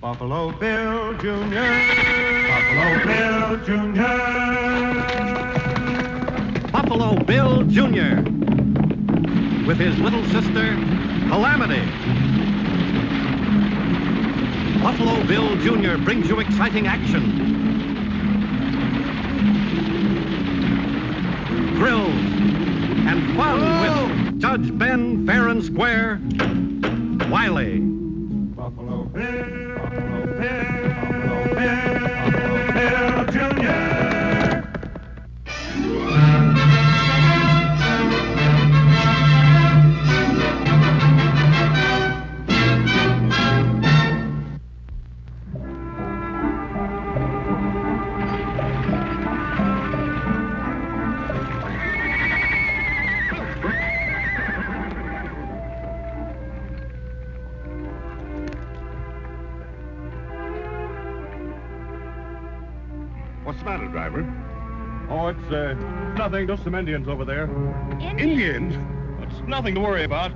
Buffalo Bill Jr. Buffalo Bill Jr. Buffalo Bill Jr. with his little sister, Calamity. Buffalo Bill Jr. brings you exciting action, thrills, and fun with Judge Ben Fair and Square, Wiley. Buffalo Bill, Buffalo Bill, Buffalo Bill, Buffalo Bill Jr. What's the matter, driver? Oh, it's nothing. Just some Indians over there. Indians? It's nothing to worry about.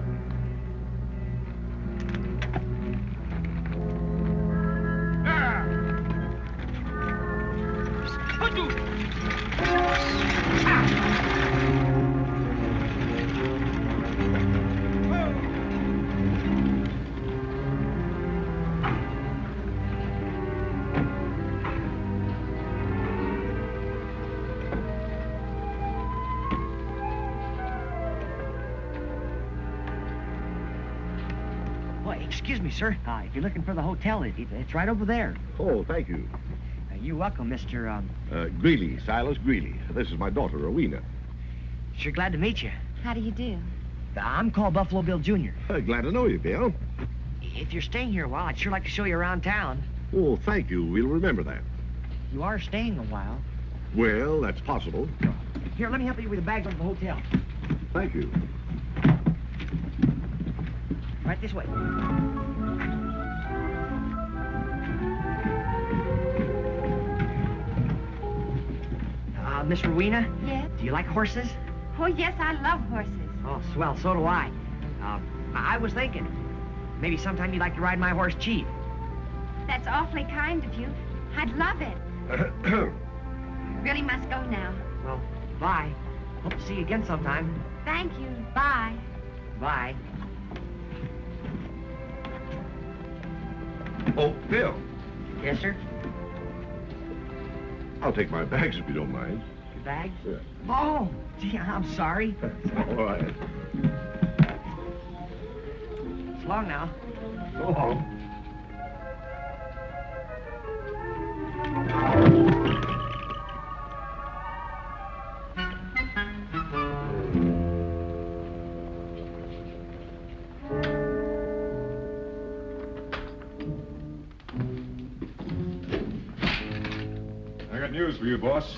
Excuse me, sir. If you're looking for the hotel, it's right over there. Oh, thank you. You're welcome, Mr. Greeley, Silas Greeley. This is my daughter, Rowena. Sure glad to meet you. How do you do? I'm called Buffalo Bill Jr. Glad to know you, Bill. If you're staying here a while, I'd sure like to show you around town. Oh, thank you. We'll remember that. You are staying a while. Well, that's possible. Here, let me help you with the bags of the hotel. Thank you. Right this way. Miss Rowena? Yes? Do you like horses? Oh, yes, I love horses. Oh, swell, so do I. I was thinking, maybe sometime you'd like to ride my horse cheap. That's awfully kind of you. I'd love it. Really must go now. Well, bye. Hope to see you again sometime. Thank you. Bye. Bye. Oh, Bill. Yes, sir? I'll take my bags if you don't mind. Your bags? Yeah. Oh, gee, I'm sorry. All right. So long now. So long. News for you, boss.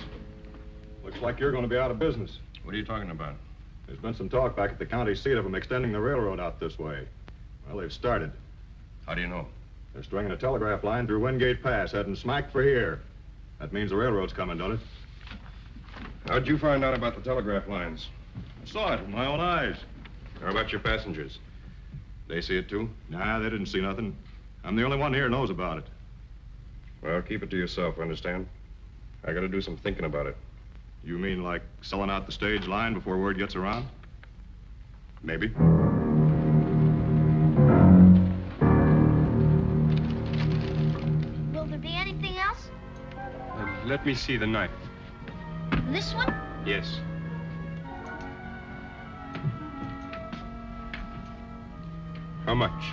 Looks like you're going to be out of business. What are you talking about? There's been some talk back at the county seat of them extending the railroad out this way. Well, they've started. How do you know? They're stringing a telegraph line through Wingate Pass, heading smack for here. That means the railroad's coming, don't it? How'd you find out about the telegraph lines? I saw it with my own eyes. How about your passengers? They see it too? Nah, they didn't see nothing. I'm the only one here who knows about it. Well, keep it to yourself, understand? I gotta do some thinking about it. You mean like selling out the stage line before word gets around? Maybe. Will there be anything else? Let me see the knife. This one? Yes. How much?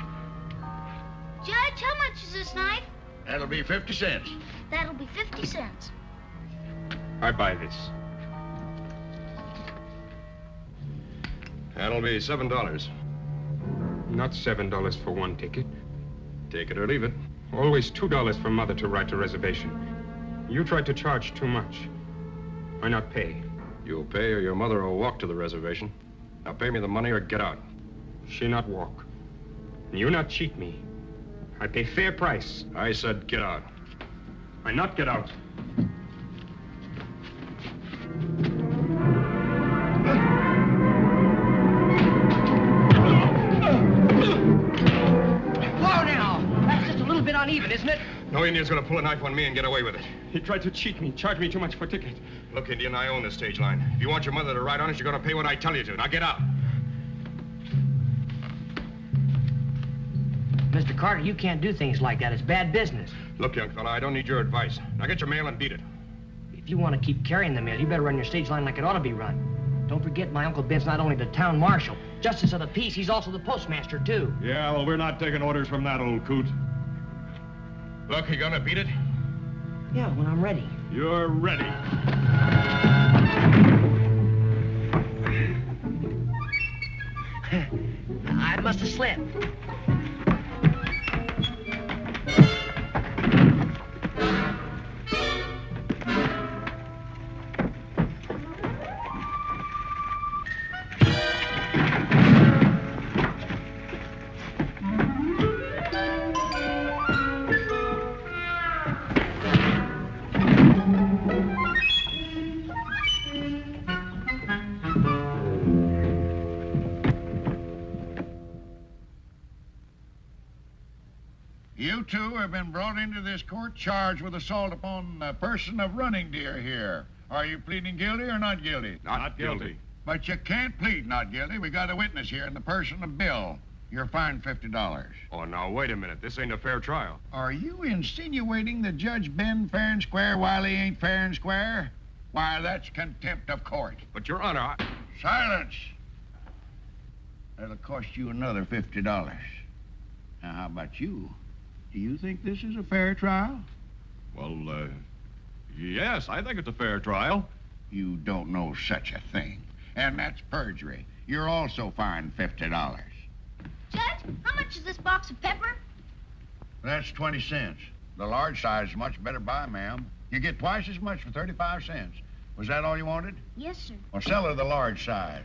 Judge, how much is this knife? That'll be 50 cents. That'll be 50 cents. I buy this. That'll be $7. Not $7 for one ticket. Take it or leave it. Always $2 for Mother to write a reservation. You tried to charge too much. Why not pay? You'll pay or your mother will walk to the reservation. Now pay me the money or get out. She not walk. And you not cheat me. I pay fair price. I said get out. I not get out. bit uneven, isn't it? No Indian's gonna pull a knife on me and get away with it. He tried to cheat me, charge me too much for ticket. Look, Indian, I own this stage line. If you want your mother to ride on it, you're gonna pay what I tell you to. Now get out. Mr. Carter, you can't do things like that. It's bad business. Look, young fella, I don't need your advice. Now get your mail and beat it. If you want to keep carrying the mail, you better run your stage line like it ought to be run. Don't forget, my Uncle Ben's not only the town marshal, justice of the peace, he's also the postmaster, too. Yeah, well, we're not taking orders from that old coot. Look, you gonna beat it? Yeah, when I'm ready. You're ready. I must have slipped. You two have been brought into this court charged with assault upon a person of Running Deer here. Are you pleading guilty or not guilty? Not guilty. But you can't plead not guilty. We got a witness here in the person of Bill. You're fined $50. Oh, now, wait a minute. This ain't a fair trial. Are you insinuating that Judge Ben fair and square while he ain't fair and square? Why, that's contempt of court. But, Your Honor, Silence. That'll cost you another $50. Now, how about you? Do you think this is a fair trial? Well, yes, I think it's a fair trial. You don't know such a thing. And that's perjury. You're also fined $50. Judge, how much is this box of pepper? That's 20 cents. The large size is much better buy, ma'am. You get twice as much for 35 cents. Was that all you wanted? Yes, sir. Well, sell her the large size.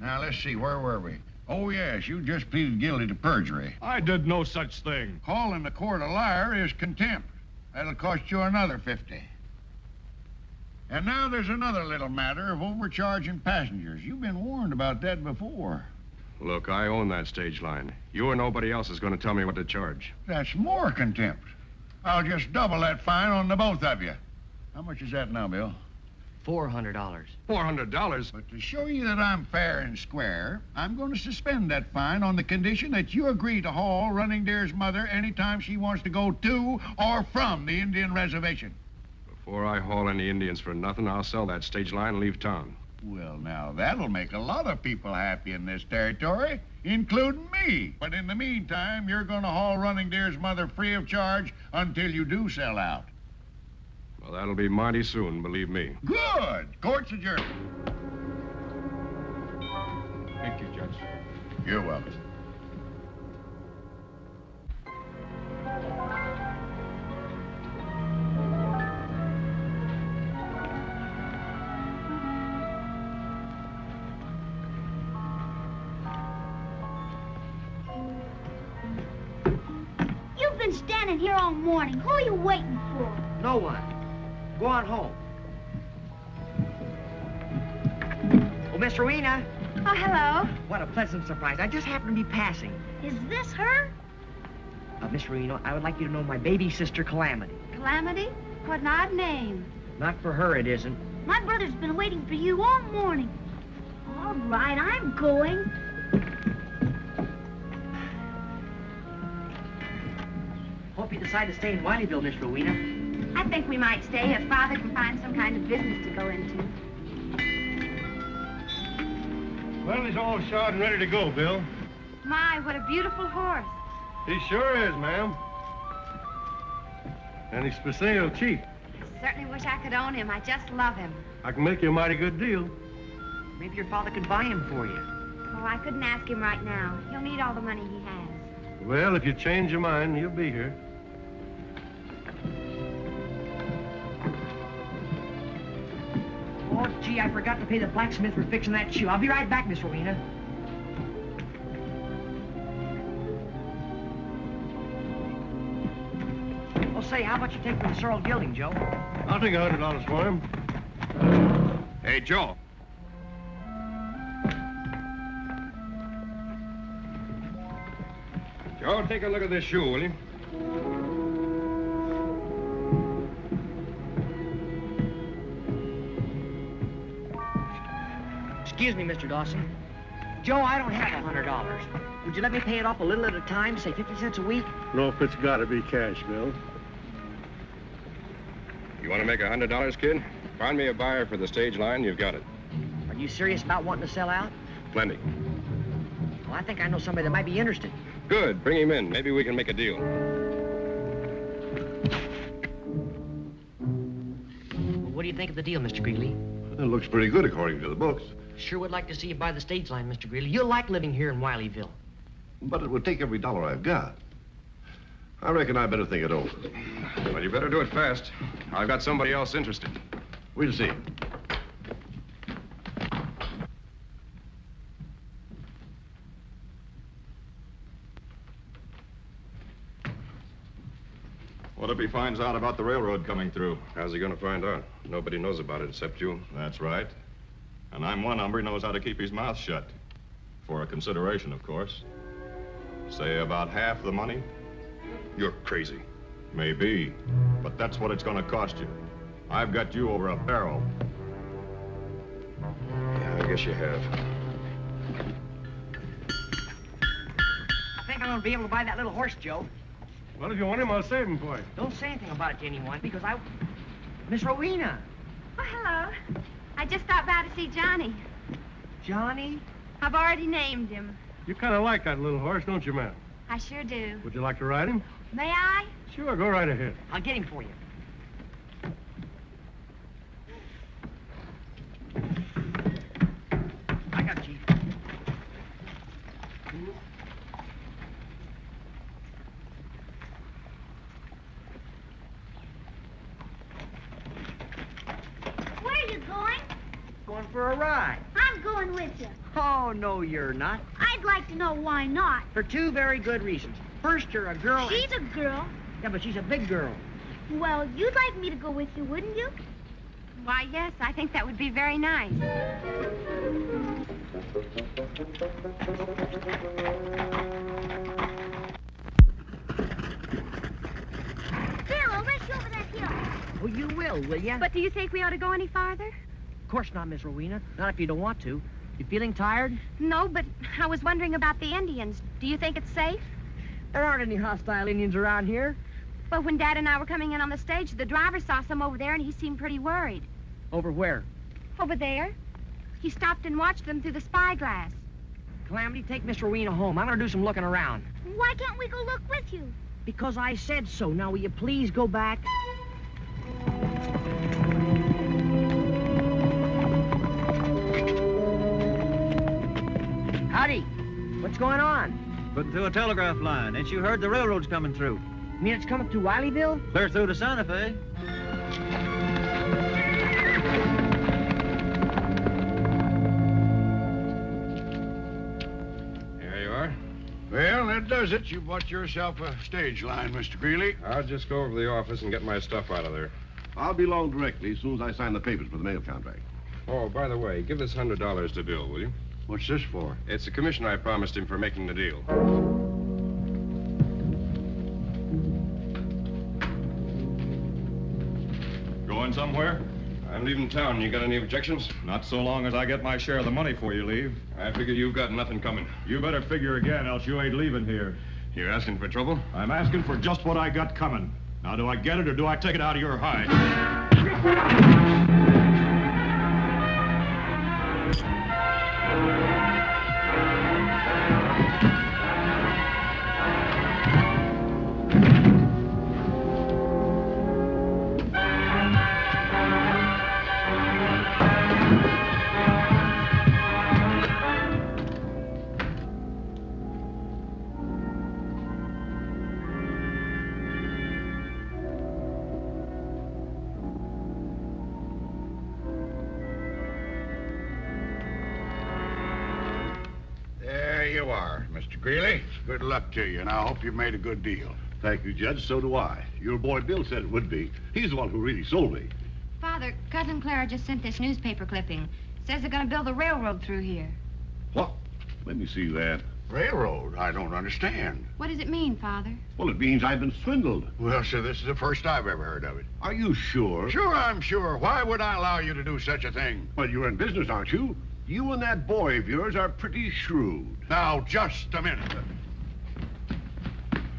Now, let's see, where were we? Oh, yes, you just pleaded guilty to perjury. I did no such thing. Calling the court a liar is contempt. That'll cost you another $50. And now there's another little matter of overcharging passengers. You've been warned about that before. look, I own that stage line. You or nobody else is gonna tell me what to charge. That's more contempt. I'll just double that fine on the both of you. How much is that now, Bill? $400. $400? But to show you that I'm fair and square, I'm going to suspend that fine on the condition that you agree to haul Running Deer's mother anytime she wants to go to or from the Indian reservation. Before I haul any Indians for nothing, I'll sell that stage line and leave town. Well, now, that'll make a lot of people happy in this territory, including me. But in the meantime, you're going to haul Running Deer's mother free of charge until you do sell out. Well, that'll be mighty soon, believe me. Good. Court's adjourned. Thank you, Judge. You're welcome. You've been standing here all morning. Who are you waiting for? No one. Go on home. Oh, Miss Rowena. Oh, hello. What a pleasant surprise. I just happened to be passing. Is this her? Miss Rowena, I would like you to know my baby sister, Calamity. Calamity? What an odd name. Not for her, it isn't. My brother's been waiting for you all morning. All right, I'm going. Hope you decide to stay in Wileyville, Miss Rowena. I think we might stay if Father can find some kind of business to go into. Well, he's all shod and ready to go, Bill. My, what a beautiful horse. He sure is, ma'am. And he's for sale cheap. I certainly wish I could own him. I just love him. I can make you a mighty good deal. Maybe your father could buy him for you. Oh, I couldn't ask him right now. He'll need all the money he has. Well, if you change your mind, he'll be here. Oh, gee, I forgot to pay the blacksmith for fixing that shoe. I'll be right back, Miss Rowena. Oh, say, how about you take me to Sorrel Gilding, Joe? I'll take $100 for him. Hey, Joe. Joe, take a look at this shoe, will you? Excuse me, Mr. Dawson. Joe, I don't have $100. Would you let me pay it off a little at a time, say 50 cents a week? No, if it's got to be cash, Bill. You want to make $100, kid? Find me a buyer for the stage line, you've got it. Are you serious about wanting to sell out? Plenty. Well, I think I know somebody that might be interested. Good, bring him in. Maybe we can make a deal. Well, what do you think of the deal, Mr. Greeley? It looks pretty good according to the books. Sure would like to see you buy the stage line, Mr. Greeley. You'll like living here in Wileyville. But it would take every dollar I've got. I reckon I better think it over. Well, you better do it fast. I've got somebody else interested. We'll see. What if he finds out about the railroad coming through? How's he going to find out? Nobody knows about it except you. That's right. And I'm one hombre who knows how to keep his mouth shut. For a consideration, of course. Say about half the money? You're crazy. Maybe. But that's what it's going to cost you. I've got you over a barrel. Yeah, I guess you have. I think I'm going to be able to buy that little horse, Joe. Well, if you want him, I'll save him for you. Don't say anything about it to anyone, because Miss Rowena. Oh, hello. I just stopped by to see Johnny. Johnny? I've already named him. You kind of like that little horse, don't you, ma'am? I sure do. Would you like to ride him? May I? Sure, go right ahead. I'll get him for you. I got Chief. Where are you going? Going for a ride. I'm going with you. Oh, no, you're not. I'd like to know why not. For two very good reasons. First, you're a girl. She's a girl. Yeah, but she's a big girl. Well, you'd like me to go with you, wouldn't you? Why, yes, I think that would be very nice. Bill, I'll race you over that hill. Oh, you will you? But do you think we ought to go any farther? Of course not, Miss Rowena. Not if you don't want to. You feeling tired? No, but I was wondering about the Indians. Do you think it's safe? There aren't any hostile Indians around here. Well, when Dad and I were coming in on the stage, the driver saw some over there, and he seemed pretty worried. Over where? Over there. He stopped and watched them through the spyglass. Calamity, take Miss Rowena home. I'm going to do some looking around. Why can't we go look with you? Because I said so. Now, will you please go back? Howdy. What's going on? Putting through a telegraph line. Ain't you heard the railroad's coming through? You mean it's coming through Wileyville? Clear through to Santa Fe. Here you are. Well, that does it. You bought yourself a stage line, Mr. Greeley. I'll just go over to the office and get my stuff out of there. I'll be along directly as soon as I sign the papers for the mail contract. Oh, by the way, give this $100 to Bill, will you? What's this for? It's a commission I promised him for making the deal. Going somewhere? I'm leaving town. You got any objections? Not so long as I get my share of the money for you, leave. I figure you've got nothing coming. You better figure again, else you ain't leaving here. You're asking for trouble? I'm asking for just what I got coming. Now, do I get it or do I take it out of your hide? There you are, Mr. Greeley. Good luck to you, and I hope you made a good deal. Thank you, Judge. So do I. Your boy Bill said it would be. He's the one who really sold me. Father, Cousin Clara just sent this newspaper clipping. Says they're going to build a railroad through here. What? Let me see that. Railroad? I don't understand. What does it mean, Father? Well, it means I've been swindled. Well, sir, this is the first I've ever heard of it. Are you sure? Sure, I'm sure. Why would I allow you to do such a thing? Well, you're in business, aren't you? You and that boy of yours are pretty shrewd. Now, just a minute.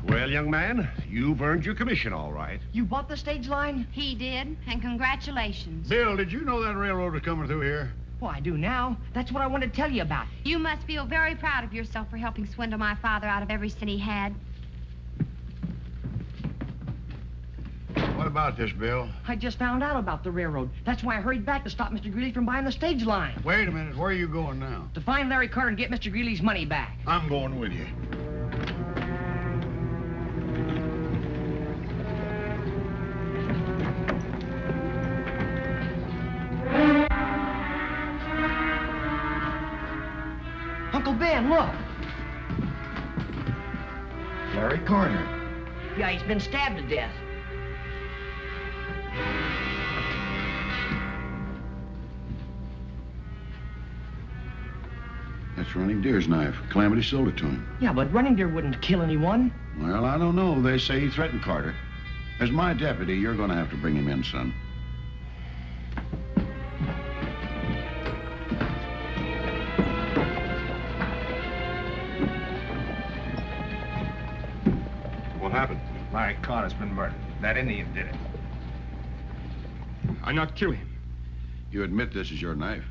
Well, young man, you've earned your commission, all right. You bought the stage line? He did, and congratulations. Bill, did you know that railroad was coming through here? Well, I do now. That's what I wanted to tell you about. You must feel very proud of yourself for helping swindle my father out of every cent he had. What about this, Bill? I just found out about the railroad. That's why I hurried back to stop Mr. Greeley from buying the stage line. Wait a minute. Where are you going now? To find Larry Carter and get Mr. Greeley's money back. I'm going with you. Uncle Ben, look. Larry Carter. Yeah, he's been stabbed to death. That's Running Deer's knife. Calamity sold it to him. Yeah, but Running Deer wouldn't kill anyone. Well, I don't know. They say he threatened Carter. As my deputy, you're going to have to bring him in, son. What happened? Larry Carter's been murdered. That Indian did it. I not kill him. You admit this is your knife?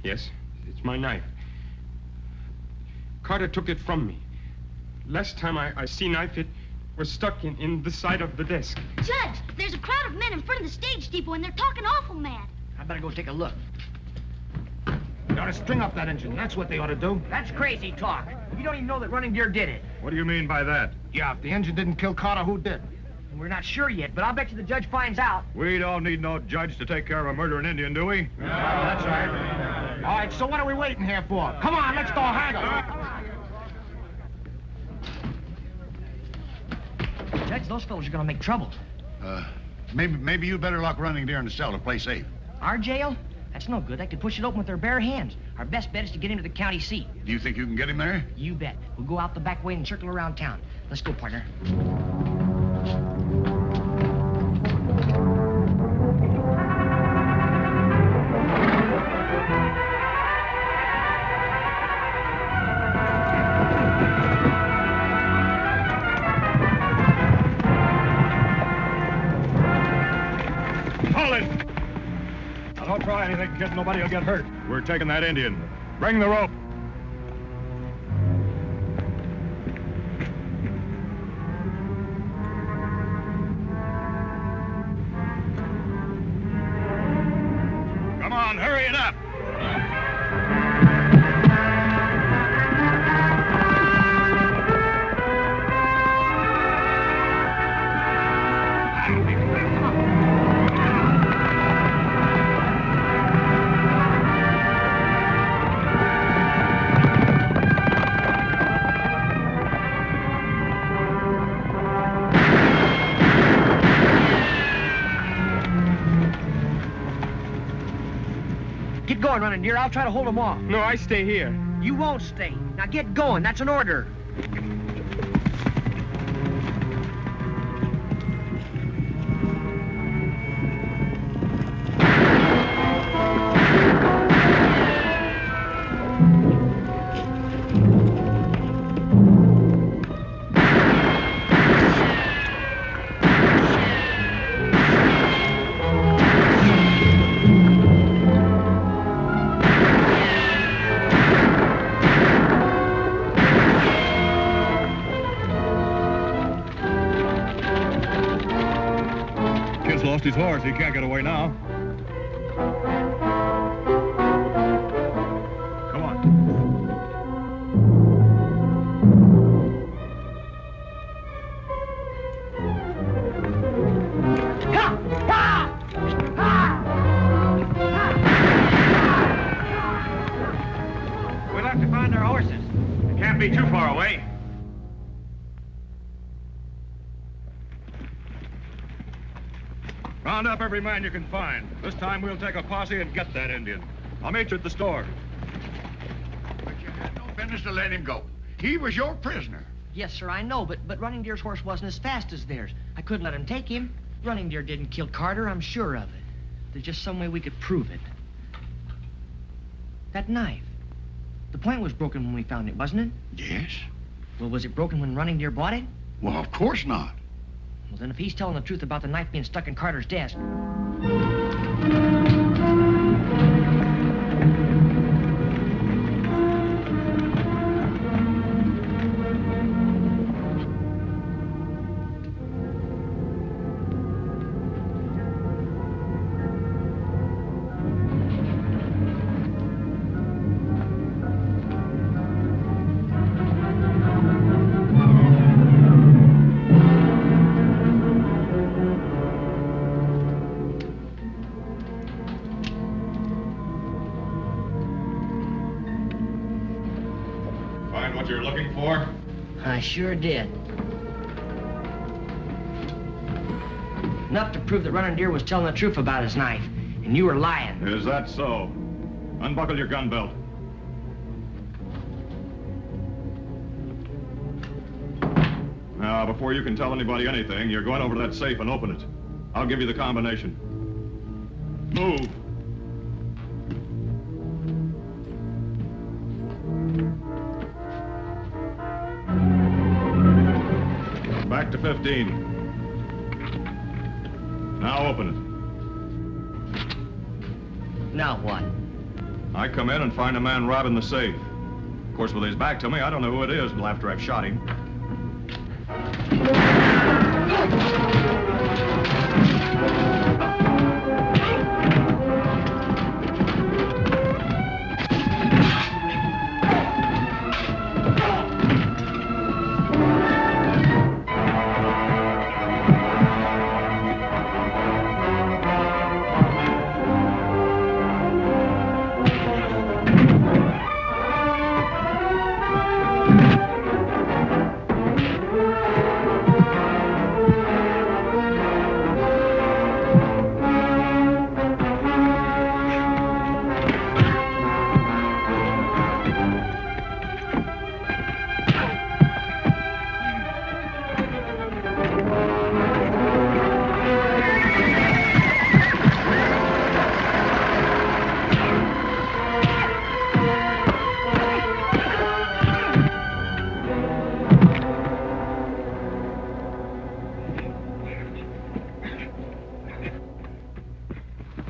Yes, it's my knife. Carter took it from me. Last time I see knife, it was stuck in the side of the desk. Judge, there's a crowd of men in front of the stage depot, and they're talking awful mad. I better go take a look. You ought to string up that engine. That's what they ought to do. That's crazy talk. You don't even know that Running Deer did it. What do you mean by that? Yeah, if the engine didn't kill Carter, who did? We're not sure yet, but I'll bet you the judge finds out. We don't need no judge to take care of a murdering Indian, do we? That's right. All right, so what are we waiting here for? Come on, let's go hang him. Judge, those fellows are gonna make trouble. Maybe you'd better lock Running Deer in the cell to play safe. Our jail? That's no good. They could push it open with their bare hands. Our best bet is to get him to the county seat. Do you think you can get him there? You bet. We'll go out the back way and circle around town. Let's go, partner. Now, don't try anything, kid. Nobody will get hurt. We're taking that Indian. Bring the rope. Come on, hurry it up. Get going, Running Deer. I'll try to hold them off. No, I stay here. You won't stay. Now get going. That's an order. Kid's lost his horse. He can't get away now. Come on. We'll have to find our horses. It can't be too far away. Round up every man you can find. This time we'll take a posse and get that Indian. I'll meet you at the store. But you had no business business to let him go. He was your prisoner. Yes, sir, I know, but Running Deer's horse wasn't as fast as theirs. I couldn't let him take him. Running Deer didn't kill Carter, I'm sure of it. There's just some way we could prove it. That knife. The point was broken when we found it, wasn't it? Yes. Well, was it broken when Running Deer bought it? Well, of course not. Well, then if he's telling the truth about the knife being stuck in Carter's desk... Find what you're looking for? I sure did. Enough to prove that Running Deer was telling the truth about his knife, and you were lying. Is that so? Unbuckle your gun belt. Now, before you can tell anybody anything, you're going over to that safe and open it. I'll give you the combination. Move. Back to 15. Now open it. Now what? I come in and find a man robbing the safe. Of course, with his back to me, I don't know who it is until after I've shot him.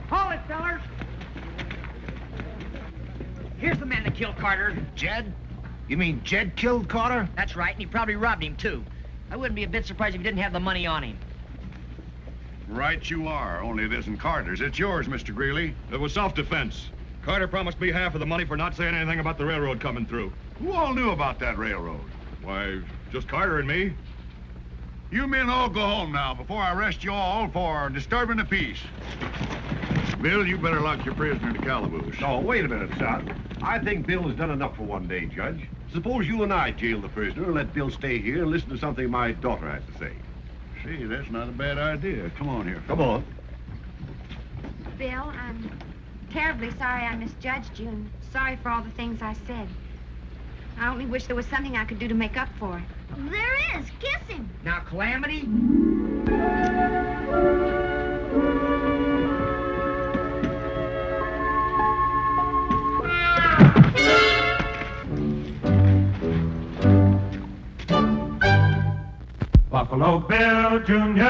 Hold it, fellers! Here's the man that killed Carter. Jed? You mean Jed killed Carter? That's right, and he probably robbed him, too. I wouldn't be a bit surprised if he didn't have the money on him. Right you are, only it isn't Carter's. It's yours, Mr. Greeley. It was self-defense. Carter promised me half of the money for not saying anything about the railroad coming through. Who all knew about that railroad? Why, just Carter and me. You men all go home now before I arrest you all for disturbing the peace. Bill, you better lock your prisoner in the calaboose. Oh, wait a minute, son. I think Bill has done enough for one day, Judge. Suppose you and I jail the prisoner and let Bill stay here and listen to something my daughter has to say. See, that's not a bad idea. Come on here. Come on. Bill, I'm terribly sorry I misjudged you, and sorry for all the things I said. I only wish there was something I could do to make up for it. There is. Kiss him. Now, Calamity? Buffalo Bill Jr.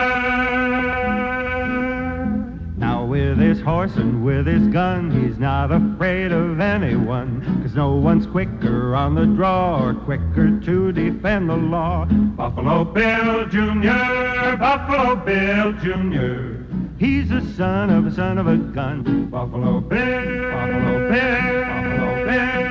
Now with his horse and with his gun, he's not afraid of anyone, 'cause no one's quicker on the draw or quicker to defend the law. Buffalo Bill Jr., Buffalo Bill Jr. He's the son of a gun. Buffalo Bill, Buffalo Bill, Buffalo Bill.